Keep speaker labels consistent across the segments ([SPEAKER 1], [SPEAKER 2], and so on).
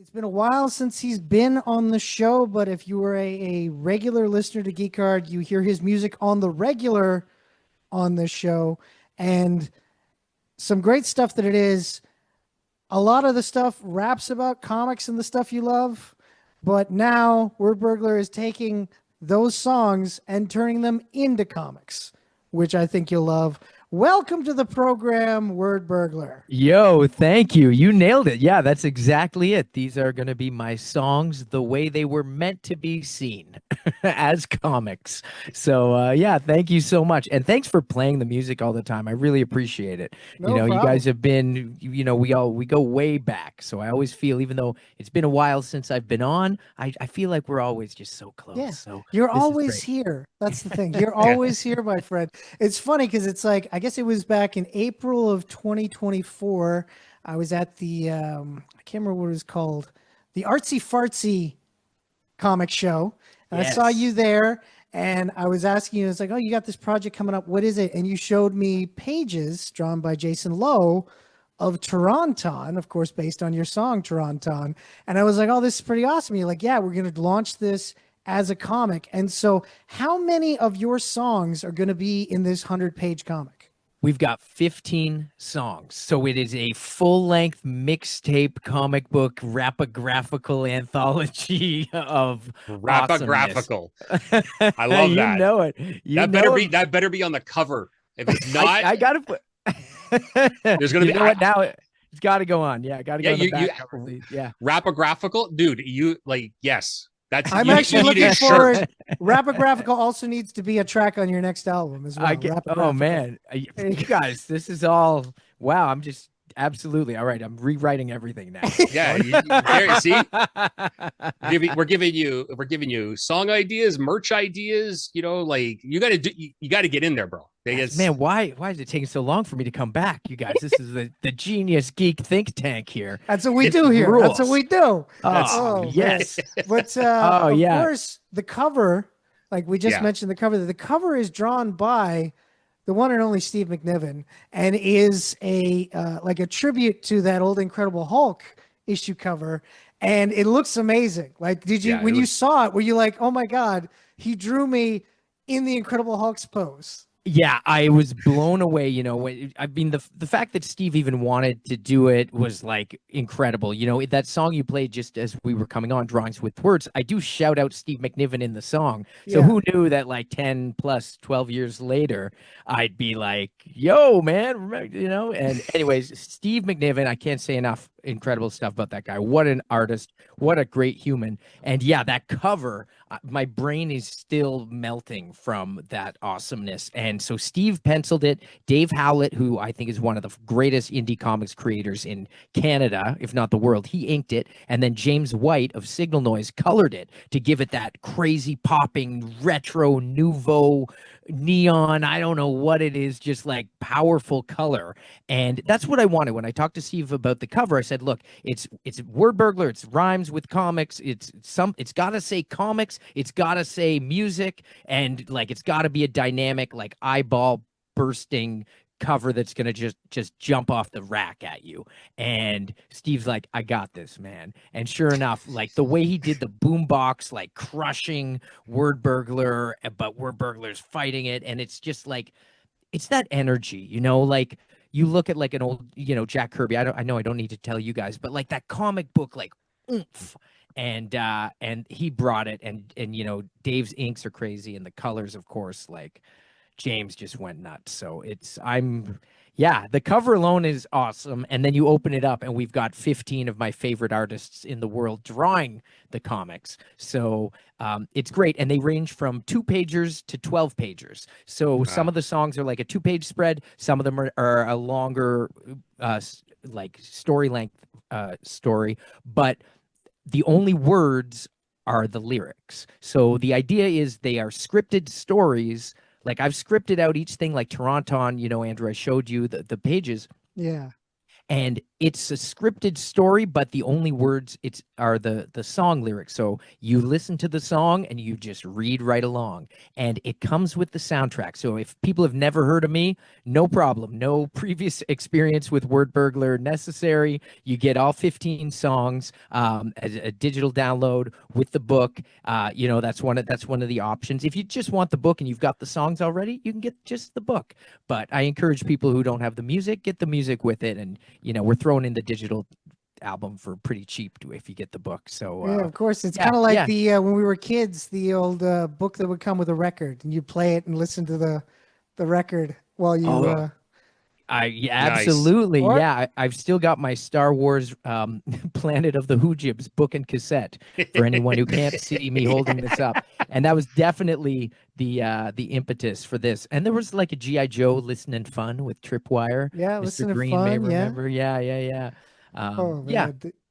[SPEAKER 1] It's been a while since he's been on the show, but if you were a regular listener to Geek Hard, you hear his music on the regular on this show. And some great stuff that it is. A lot of the stuff raps about comics and the stuff you love, but now Wordburglar is taking those songs and turning them into comics, which I think you'll love. Welcome to the program, Wordburglar.
[SPEAKER 2] Yo, thank you. You nailed it. Yeah, that's exactly it. These are going to be my songs the way they were meant to be seen as comics. So, yeah, thank you so much. And thanks for playing the music all the time. I really appreciate it.
[SPEAKER 1] No
[SPEAKER 2] You guys
[SPEAKER 1] problem.
[SPEAKER 2] have been, we go way back. So I always feel, even though it's been a while since I've been on, I feel like we're always just so close.
[SPEAKER 1] Yeah,
[SPEAKER 2] So
[SPEAKER 1] you're
[SPEAKER 2] this is
[SPEAKER 1] always
[SPEAKER 2] great.
[SPEAKER 1] here. That's the thing. You're always here, my friend. It's funny because it's like, I guess it was back in April of 2024. I was at I can't remember what it was called, the Artsy Fartsy comic show. And I saw you
[SPEAKER 2] Yes.
[SPEAKER 1] there and I was asking you, it's like, oh, you got this project coming up. What is it? And you showed me pages drawn by Jason Lowe of Toronton, of course, based on your song Toronton. And I was like, oh, this is pretty awesome. You're like, yeah, we're going to launch this as a comic. And so, how many of your songs are going to be in this 100-page comic?
[SPEAKER 2] We've got 15 songs. So it is a full-length mixtape comic book rapographical anthology of awesomeness.
[SPEAKER 3] Rapographical. I love
[SPEAKER 2] You
[SPEAKER 3] that.
[SPEAKER 2] know it. You
[SPEAKER 3] That better
[SPEAKER 2] know
[SPEAKER 3] be
[SPEAKER 2] it.
[SPEAKER 3] that better be on the cover. If it's not,
[SPEAKER 2] I gotta put
[SPEAKER 3] there's gonna
[SPEAKER 2] you
[SPEAKER 3] be
[SPEAKER 2] know what now it's gotta go on. Yeah, gotta
[SPEAKER 3] yeah,
[SPEAKER 2] go on the
[SPEAKER 3] you
[SPEAKER 2] back cover, please. Yeah.
[SPEAKER 3] rapographical, dude. You like yes, that's
[SPEAKER 1] I'm
[SPEAKER 3] you,
[SPEAKER 1] actually
[SPEAKER 3] you need
[SPEAKER 1] looking
[SPEAKER 3] a shirt.
[SPEAKER 1] forward. Rapographical also needs to be a track on your next album as well.
[SPEAKER 2] I get oh
[SPEAKER 1] Rapographical.
[SPEAKER 2] man. You guys, this is all wow. I'm just absolutely all right. I'm rewriting everything now.
[SPEAKER 3] Yeah, there. See, we're giving you song ideas, merch ideas. You know, like you got to get in there, bro.
[SPEAKER 2] Man, why is it taking so long for me to come back? You guys, this is the genius geek think tank here.
[SPEAKER 1] That's what we
[SPEAKER 3] It
[SPEAKER 1] do here. That's what
[SPEAKER 2] rules.
[SPEAKER 1] we do.
[SPEAKER 3] That's
[SPEAKER 2] Oh,
[SPEAKER 1] Oh man.
[SPEAKER 2] yes.
[SPEAKER 1] But
[SPEAKER 2] Oh,
[SPEAKER 1] of
[SPEAKER 2] yeah.
[SPEAKER 1] course, the cover, like we just
[SPEAKER 3] yeah,
[SPEAKER 1] mentioned, the cover is drawn by the one and only Steve McNiven, and is a like a tribute to that old Incredible Hulk issue cover, and it looks amazing. Like, did you
[SPEAKER 3] yeah.
[SPEAKER 1] when you saw it, were you like, oh my god, he drew me in the Incredible Hulk's pose?
[SPEAKER 2] Yeah, I was blown away. I mean, the fact that Steve even wanted to do it was like incredible. That song you played just as we were coming on, Drawings with Words, I do shout out Steve McNiven in the song. So
[SPEAKER 1] Yeah.
[SPEAKER 2] who knew that like 10 plus 12 years later, I'd be like, yo, man, And anyways, Steve McNiven, I can't say enough incredible stuff about that guy. What an artist, what a great human. And yeah, that cover, my brain is still melting from that awesomeness. And so Steve penciled it. Dave Howlett, who I think is one of the greatest indie comics creators in Canada, if not the world, he inked it. And then James White of Signal Noise colored it to give it that crazy popping retro nouveau neon, I don't know what it is, just like powerful color. And that's what I wanted when I talked to Steve about the cover. I said, look, it's Wordburglar, it's rhymes with comics, it's got to say comics, it's got to say music, and like it's got to be a dynamic, like eyeball bursting cover that's gonna just jump off the rack at you. And Steve's like, I got this, man. And sure enough, like the way he did the boombox, like crushing Wordburglar, but Wordburglar's fighting it, and it's just like it's that energy, like you look at like an old, Jack Kirby. I know I don't need to tell you guys, but like that comic book, like oomph. And he brought it, and Dave's inks are crazy, and the colors, of course, like James just went nuts. So yeah, the cover alone is awesome. And then you open it up and we've got 15 of my favorite artists in the world drawing the comics. So it's great. And they range from 2-pagers to 12-pagers. So some of the songs are like a 2-page spread. Some of them are a longer, like story length story. But the only words are the lyrics. So the idea is they are scripted stories. Like I've scripted out each thing, like Toronton, Andrew, I showed you the pages,
[SPEAKER 1] Yeah.
[SPEAKER 2] and it's a scripted story, but the only words are the song lyrics. So you listen to the song and you just read right along, and it comes with the soundtrack. So if people have never heard of me, no problem, no previous experience with Wordburglar necessary. You get all 15 songs as a digital download with the book. That's one of the options. If you just want the book and you've got the songs already, you can get just the book. But I encourage people who don't have the music, get the music with it, and we're throwing in the digital album for pretty cheap if you get the book. So
[SPEAKER 1] yeah, of course, it's kind of like the when we were kids, the old book that would come with a record, and you play it and listen to the record while you.
[SPEAKER 2] Absolutely.
[SPEAKER 1] Nice.
[SPEAKER 2] Yeah. I've still got my Star Wars Planet of the Hoojibs book and cassette for anyone who can't see me holding this up. And that was definitely the impetus for this. And there was like a G.I. Joe Listen and Fun with Tripwire.
[SPEAKER 1] Yeah,
[SPEAKER 2] Mr.
[SPEAKER 1] Listen and
[SPEAKER 2] Green
[SPEAKER 1] Fun,
[SPEAKER 2] may remember. Yeah.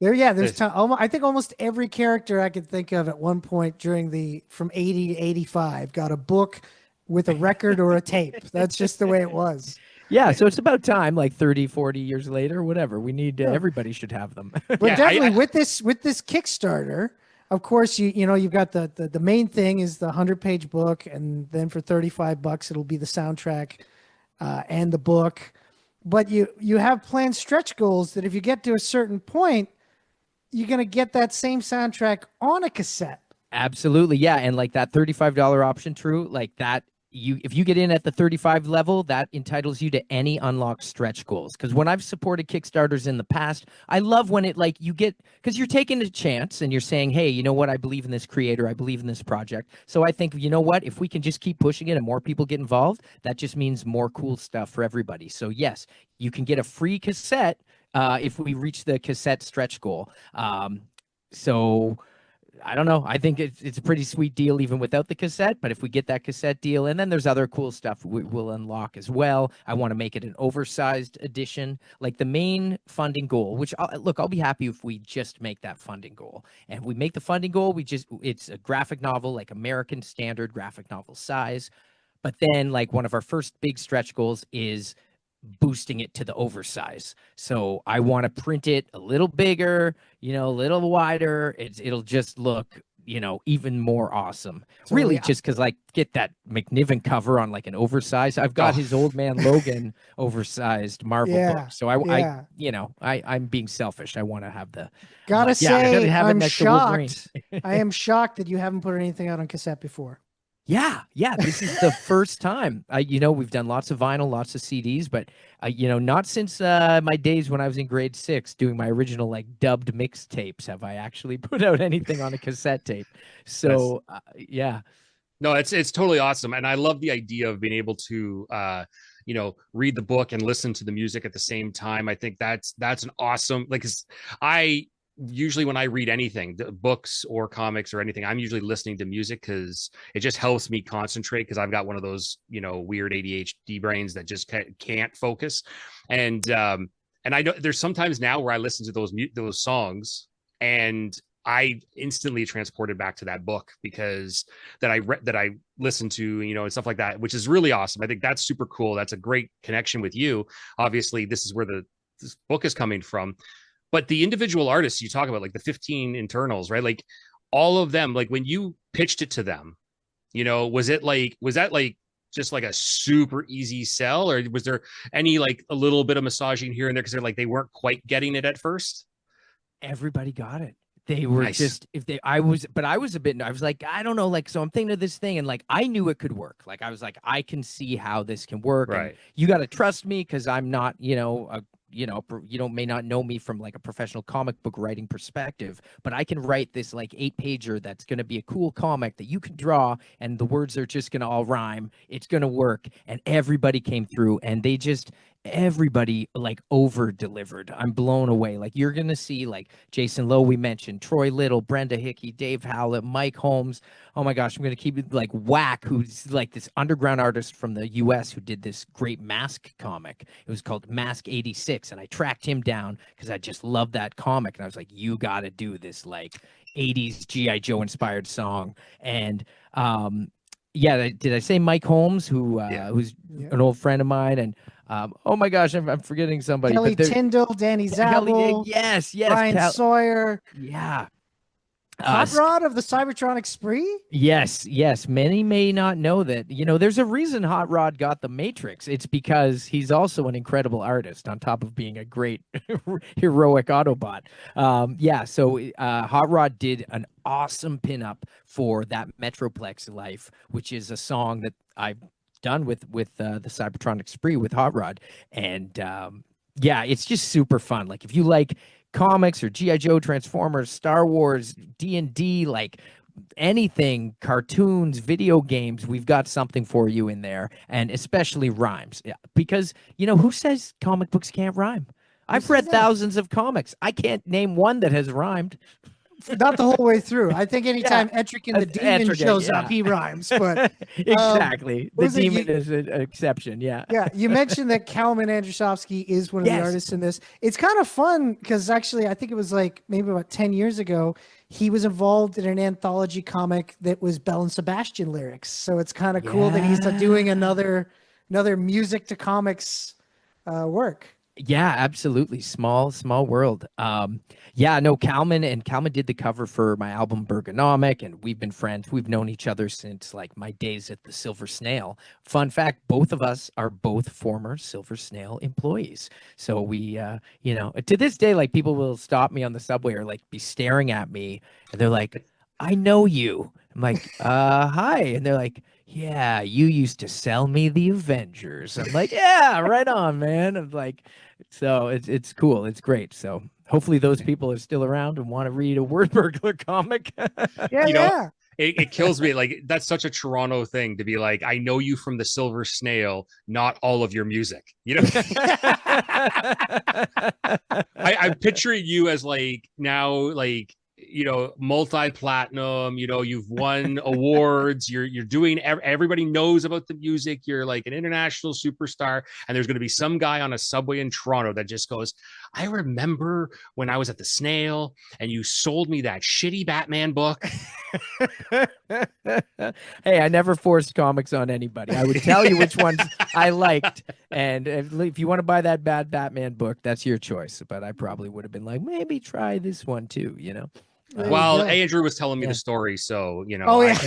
[SPEAKER 1] There's I think almost every character I could think of at one point during from 80 to 85 got a book with a record or a tape. That's just the way it was.
[SPEAKER 2] Yeah, so it's about time, like 30, 40 years later, whatever. We need everybody should have them.
[SPEAKER 1] But definitely with this Kickstarter, of course, you've got the main thing is the 100-page book, and then for $35 it'll be the soundtrack and the book. But you have planned stretch goals that if you get to a certain point, you're going to get that same soundtrack on a cassette.
[SPEAKER 2] Absolutely, yeah, and like that $35 option, true, like that. If you get in at the 35 level, that entitles you to any unlocked stretch goals. Because when I've supported Kickstarters in the past, I love when it because you're taking a chance and you're saying, hey, you know what? I believe in this creator. I believe in this project. So I think, you know what? If we can just keep pushing it and more people get involved, that just means more cool stuff for everybody. So yes, you can get a free cassette if we reach the cassette stretch goal. So I don't know. I think it's a pretty sweet deal even without the cassette. But if we get that cassette deal, and then there's other cool stuff we'll unlock as well. I want to make it an oversized edition. Like the main funding goal, which I'll be happy if we just make that funding goal. And if we make the funding goal, it's a graphic novel, like American standard graphic novel size. But then like one of our first big stretch goals is boosting it to the oversize. So I want to print it a little bigger, a little wider. It'll just look, even more awesome. So, really, just because get that McNiven cover on like an oversized. I've got his Old Man Logan oversized Marvel book. So I'm being selfish. I want to have the.
[SPEAKER 1] I'm shocked. I am shocked that you haven't put anything out on cassette before.
[SPEAKER 2] Yeah. This is the first time. We've done lots of vinyl, lots of CDs, but not since my days when I was in grade 6 doing my original dubbed mixtapes have I actually put out anything on a cassette tape. So yeah.
[SPEAKER 3] No, it's totally awesome, and I love the idea of being able to read the book and listen to the music at the same time. I think that's an awesome usually when I read anything, books or comics or anything, I'm usually listening to music because it just helps me concentrate, because I've got one of those, weird ADHD brains that just can't focus. And I know there's sometimes now where I listen to those songs and I instantly transported back to that book because that I listened to, and stuff like that, which is really awesome. I think that's super cool. That's a great connection with you. Obviously, this is where this book is coming from. But the individual artists you talk about, like the 15 internals, right? Like all of them, like when you pitched it to them, was that just like a super easy sell, or was there any a little bit of massaging here and there because they weren't quite getting it at first?
[SPEAKER 2] Everybody got it. They were nice. I was like, I don't know. So I'm thinking of this thing and I knew it could work. I was like, I can see how this can work. Right. And you got to trust me because I'm not, may not know me from a professional comic book writing perspective, but I can write this 8-pager that's going to be a cool comic that you can draw and the words are just going to all rhyme. It's going to work. And everybody came through and everybody over delivered. I'm blown away. You're going to see Jason Lowe, we mentioned, Troy Little, Brenda Hickey, Dave Howlett, Mike Holmes. Oh my gosh, I'm going to keep it Whack, who's this underground artist from the US who did this great Mask comic. It was called Mask 86. And I tracked him down because I just loved that comic. And I was like, you got to do this 80s G.I. Joe inspired song. And, did I say Mike Holmes, who's an old friend of mine? And Oh my gosh, I'm forgetting somebody.
[SPEAKER 1] Kelly
[SPEAKER 2] But there,
[SPEAKER 1] Tyndall, Danny
[SPEAKER 2] Kelly,
[SPEAKER 1] Zabel,
[SPEAKER 2] yes,
[SPEAKER 1] Brian Sawyer,
[SPEAKER 2] yeah.
[SPEAKER 1] Hot Rod of the Cybertronic Spree.
[SPEAKER 2] Yes, yes. Many may not know that. There's a reason Hot Rod got the Matrix. It's because he's also an incredible artist on top of being a great heroic Autobot. Yeah, so Hot Rod did an awesome pinup for that Metroplex Life, which is a song that I've done with the Cybertronic Spree with Hot Rod. And yeah, it's just super fun. Like if you like comics or GI Joe, Transformers, Star Wars, D&D, like anything, cartoons, video games, we've got something for you in there, and especially rhymes. Yeah, because who says comic books can't rhyme? I've read thousands of comics. I can't name one that has rhymed.
[SPEAKER 1] Not the whole way through. I think anytime
[SPEAKER 2] Yeah.
[SPEAKER 1] Etrigan the Demon shows up, he rhymes. But
[SPEAKER 2] exactly, the
[SPEAKER 1] was it?
[SPEAKER 2] demon is an exception. Yeah.
[SPEAKER 1] Yeah, you mentioned that Kalman Andrzejowski is one of the
[SPEAKER 2] Yes.
[SPEAKER 1] artists in this. It's kind of fun because actually, I think it was like maybe about 10 years ago, he was involved in an anthology comic that was Belle and Sebastian lyrics. So it's kind of cool that he's doing another music to comics work.
[SPEAKER 2] Yeah, absolutely. Small world. Yeah, no, Kalman did the cover for my album Bergonomic, and we've been friends. We've known each other since like my days at the Silver Snail. Fun fact, both of us are both former Silver Snail employees. So we to this day, like people will stop me on the subway or like be staring at me and they're like, I know you. I'm like, hi. And they're like, yeah, you used to sell me the Avengers. I'm like, yeah, right on, man. I'm like, so it's cool. It's great. So hopefully those people are still around and want to read a Wordburglar comic.
[SPEAKER 1] Yeah.
[SPEAKER 3] It kills me. Like that's such a Toronto thing to be like, I know you from the Silver Snail, not all of your music. I'm picturing you as like now like multi-platinum, you've won awards, you're doing, everybody knows about the music, you're like an international superstar, and there's going to be some guy on a subway in Toronto that just goes, I remember when I was at the Snail and you sold me that shitty Batman book.
[SPEAKER 2] Hey, I never forced comics on anybody. I would tell you which ones I liked, and if you want to buy that bad Batman book, that's your choice. But I probably would have been like, maybe try this one too.
[SPEAKER 3] Well, Andrew was telling me the story, so
[SPEAKER 1] Oh yeah.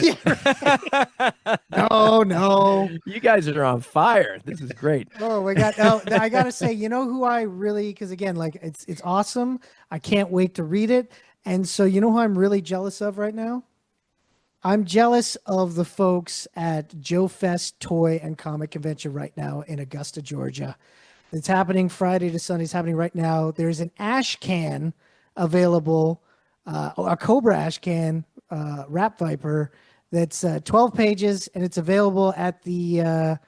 [SPEAKER 1] No.
[SPEAKER 2] You guys are on fire. This is great.
[SPEAKER 1] Oh my God. Oh, I gotta say, who I really, because again, like it's awesome. I can't wait to read it. And so who I'm really jealous of right now? I'm jealous of the folks at Joe Fest Toy and Comic Convention right now in Augusta, Georgia. It's happening Friday to Sunday. It's happening right now. There's an ash can available, a Cobra ash can, Rap Viper, that's 12 pages, and it's available at the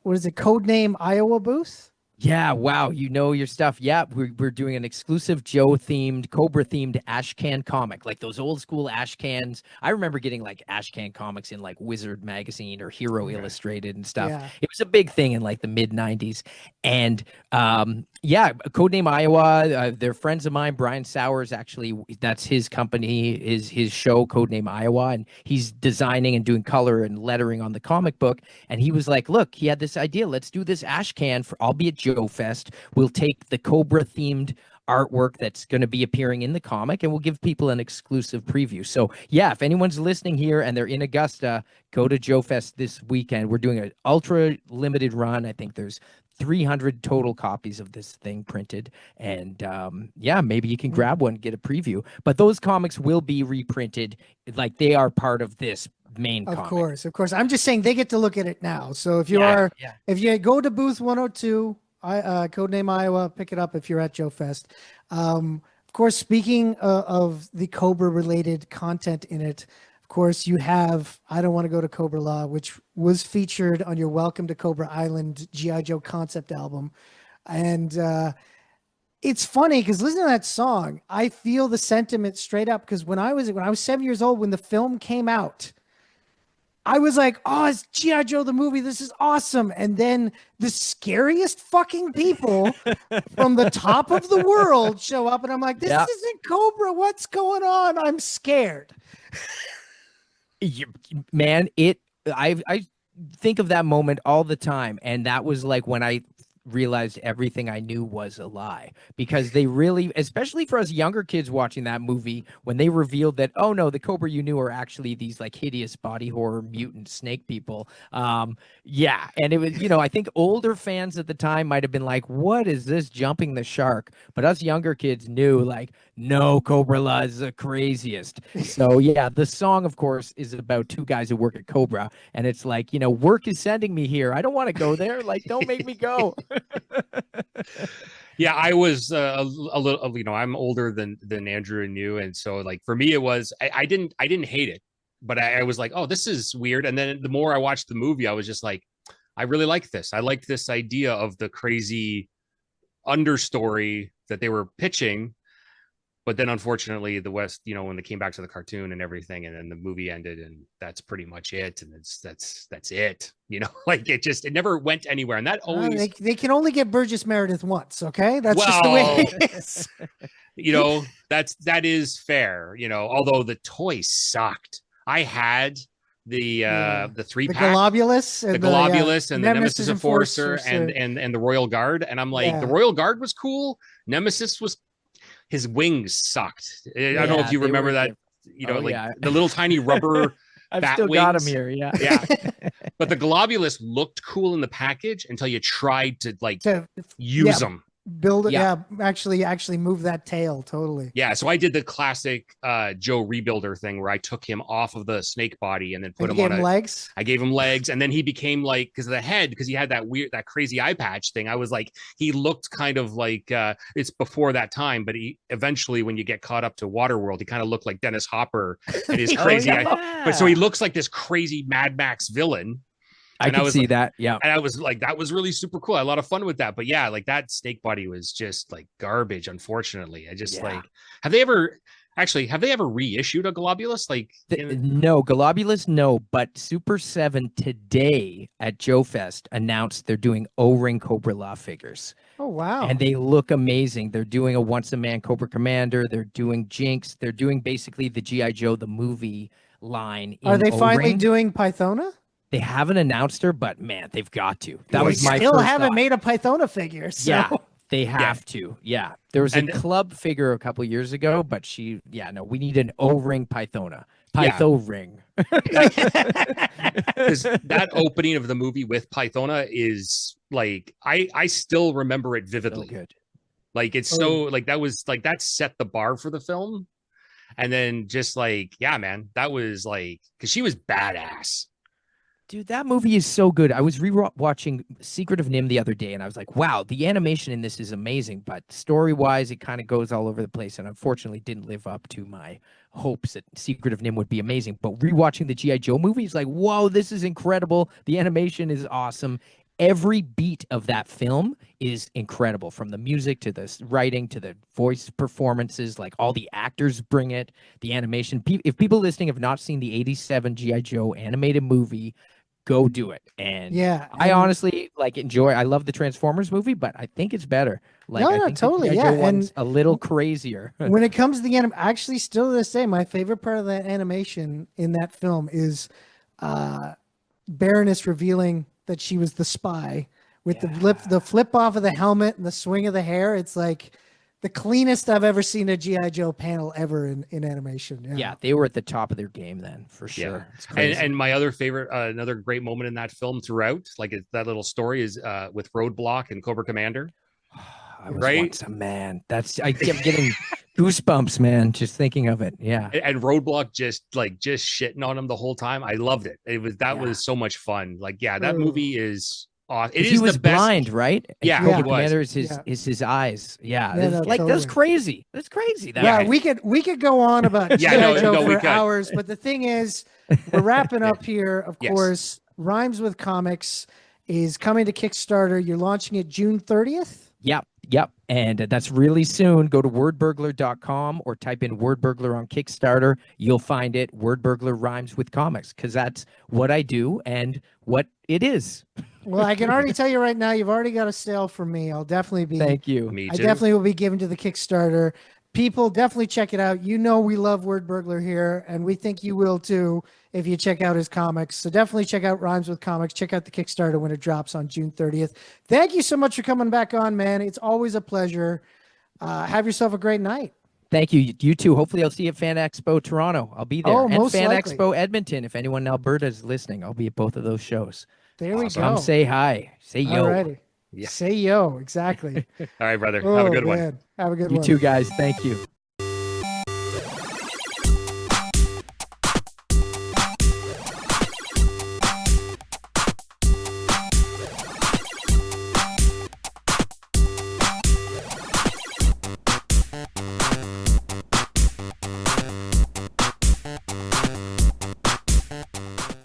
[SPEAKER 1] what is it, Codename Iowa booth.
[SPEAKER 2] Yeah, wow, you know your stuff. Yeah, we're doing an exclusive Joe-themed, Cobra-themed ash can comic, like those old school ash cans. I remember getting like ash can comics in like Wizard magazine or Hero Illustrated and stuff.
[SPEAKER 1] Yeah.
[SPEAKER 2] It was a big thing in like the mid 90s. And yeah, Codename Iowa, they're friends of mine. Brian Sowers, actually, that's his company, his show, Codename Iowa, and he's designing and doing color and lettering on the comic book. And he was like, look, he had this idea. Let's do this ash can for, I'll be at Joe Fest. We'll take the Cobra themed artwork that's going to be appearing in the comic, and we'll give people an exclusive preview. So yeah, if anyone's listening here and they're in Augusta, go to Joe Fest this weekend. We're doing an ultra limited run. I think there's 300 total copies of this thing printed, and yeah, maybe you can grab one, get a preview. But those comics will be reprinted, like they are part of this main comic.
[SPEAKER 1] Of course. I'm just saying they get to look at it now. So if you if you go to booth 102, Codename Iowa, pick it up if you're at Joe Fest. Of course, speaking of the Cobra related content in it, of course, you have I Don't Want to Go to Cobra Law, which was featured on your Welcome to Cobra Island G.I. Joe concept album. And it's funny because listening to that song, I feel the sentiment straight up, because when I was 7 years old, when the film came out, I was like, oh, it's G.I. Joe the movie. This is awesome. And then the scariest fucking people from the top of the world show up, and I'm like, this isn't Cobra. What's going on? I'm scared.
[SPEAKER 2] Man, I think of that moment all the time, and that was like when I realized everything I knew was a lie, because they really, especially for us younger kids watching that movie, when they revealed that, oh no, the Cobra you knew are actually these like hideous body horror mutant snake people. Yeah, and it was, I think older fans at the time might have been like, what is this, jumping the shark? But us younger kids knew, like, no, Cobra is the craziest. So yeah, the song of course is about two guys who work at Cobra, and it's like, work is sending me here, I don't want to go there, like, don't make me go.
[SPEAKER 3] Yeah, I was a little, I'm older than Andrew and you, and so like for me it was I didn't hate it, but I was like, oh, this is weird. And then the more I watched the movie, I was just like, I really like this. I like this idea of the crazy understory that they were pitching. But then unfortunately the West, when they came back to the cartoon and everything, and then the movie ended, and that's pretty much it. And that's it. Like it never went anywhere. And that always
[SPEAKER 1] they can only get Burgess Meredith once, okay? That's just the
[SPEAKER 3] well,
[SPEAKER 1] way it is.
[SPEAKER 3] that is fair, although the toys sucked. I had the 3-pack,
[SPEAKER 1] Globulus and
[SPEAKER 3] the Globulus and the Nemesis
[SPEAKER 1] Enforcer
[SPEAKER 3] Enforcer and the Royal Guard. And I'm like, the Royal Guard was cool. Nemesis was, his wings sucked. I don't know if you remember that, the little tiny rubber
[SPEAKER 2] I've still
[SPEAKER 3] wings.
[SPEAKER 2] got them here. Yeah.
[SPEAKER 3] Yeah. But the Globulus looked cool in the package until you tried to use them.
[SPEAKER 1] Build it, actually move that tail totally.
[SPEAKER 3] Yeah, so I did the classic Joe Rebuilder thing where I took him off of the snake body and then put him on
[SPEAKER 1] legs.
[SPEAKER 3] I gave him legs, and then he became like, because of the head, because he had that crazy eye patch thing. I was like, he looked kind of like it's before that time, but he eventually, when you get caught up to Waterworld, he kind of looked like Dennis Hopper and his crazy eye. But so he looks like this crazy Mad Max villain.
[SPEAKER 2] I can see that. Yeah.
[SPEAKER 3] And I was like, that was really super cool. I had a lot of fun with that. But yeah, like that snake body was just like garbage, unfortunately. I just like, have they ever reissued a Globulus? Like
[SPEAKER 2] no, Globulus, no, but Super 7 today at Joe Fest announced they're doing O-ring Cobra Law figures.
[SPEAKER 1] Oh, wow.
[SPEAKER 2] And they look amazing. They're doing a Once a Man Cobra Commander. They're doing Jinx. They're doing basically the G.I. Joe, the movie line.
[SPEAKER 1] Are they
[SPEAKER 2] O-ring.
[SPEAKER 1] Finally doing Pythona?
[SPEAKER 2] They haven't announced her, but man, they've got to. That was my
[SPEAKER 1] still
[SPEAKER 2] first
[SPEAKER 1] haven't
[SPEAKER 2] thought.
[SPEAKER 1] made a Pythona figure. So.
[SPEAKER 2] Yeah, they have to. Yeah, there was a club figure a couple years ago, but we need an O-ring Pythona. Pytho ring.
[SPEAKER 3] Because that opening of the movie with Pythona is like, I still remember it vividly.
[SPEAKER 2] So good.
[SPEAKER 3] Like it's so like that set the bar for the film. And then just like, yeah, man, that was like, because she was badass.
[SPEAKER 2] Dude, that movie is so good. I was re-watching Secret of NIMH the other day, and I was like, wow, the animation in this is amazing, but story-wise, it kind of goes all over the place, and unfortunately didn't live up to my hopes that Secret of NIMH would be amazing. But re-watching the G.I. Joe movie is like, whoa, this is incredible. The animation is awesome. Every beat of that film is incredible, from the music to the writing to the voice performances. Like, all the actors bring it, the animation. If people listening have not seen the 87 G.I. Joe animated movie, go do it. And I honestly I love the Transformers movie, but I think it's better. Like, I think
[SPEAKER 1] totally.
[SPEAKER 2] the G.I. Joe one's a little crazier.
[SPEAKER 1] When it comes to the actually still to this day, my favorite part of that animation in that film is Baroness revealing that she was the spy with the flip off of the helmet and the swing of the hair. It's like the cleanest I've ever seen a G.I. Joe panel ever in animation.
[SPEAKER 2] Yeah, they were at the top of their game then, for sure.
[SPEAKER 3] Yeah. And my other favorite, another great moment in that film throughout, like that little story, is with Roadblock and Cobra Commander.
[SPEAKER 2] I was once a man. I kept getting goosebumps, man, just thinking of it. Yeah.
[SPEAKER 3] And Roadblock just shitting on him the whole time. I loved it. That was so much fun. Like, that movie is awesome.
[SPEAKER 2] He was blind, right?
[SPEAKER 3] Yeah,
[SPEAKER 2] Cobra Commander is his eyes. Yeah, that's crazy. That's crazy.
[SPEAKER 1] We could go on about G.I. Joe for hours, but the thing is, we're wrapping up here. Of course, Rhymes with Comics is coming to Kickstarter. You're launching it June 30th.
[SPEAKER 2] Yep. And that's really soon. Go to wordburglar.com or type in Wordburglar on Kickstarter. You'll find it. Wordburglar Rhymes with Comics, because that's what I do and what it is.
[SPEAKER 1] Well, I can already tell you right now, you've already got a sale from me. I'll definitely be.
[SPEAKER 2] Thank you.
[SPEAKER 3] Me too.
[SPEAKER 1] I definitely will be given to the Kickstarter. people, definitely check it out. You know we love Wordburglar here, and we think you will too if you check out his comics. So definitely check out Rhymes with Comics. Check out the Kickstarter when it drops on June 30th. Thank you so much for coming back on, man. It's always a pleasure. Have yourself a great night.
[SPEAKER 2] Thank you. You too. Hopefully, I'll see you at Fan Expo Toronto. I'll be there.
[SPEAKER 1] Oh,
[SPEAKER 2] and
[SPEAKER 1] most
[SPEAKER 2] Fan
[SPEAKER 1] likely.
[SPEAKER 2] Expo Edmonton. If anyone in Alberta is listening, I'll be at both of those shows.
[SPEAKER 1] There we
[SPEAKER 3] Awesome.
[SPEAKER 1] go.
[SPEAKER 2] Come say hi. Say yo.
[SPEAKER 1] Alrighty.
[SPEAKER 3] Yeah.
[SPEAKER 1] Say yo. Exactly.
[SPEAKER 3] All right, brother.
[SPEAKER 1] Oh,
[SPEAKER 3] Have a good one.
[SPEAKER 1] man. Have a good
[SPEAKER 2] You
[SPEAKER 1] one.
[SPEAKER 2] too, guys. Thank you.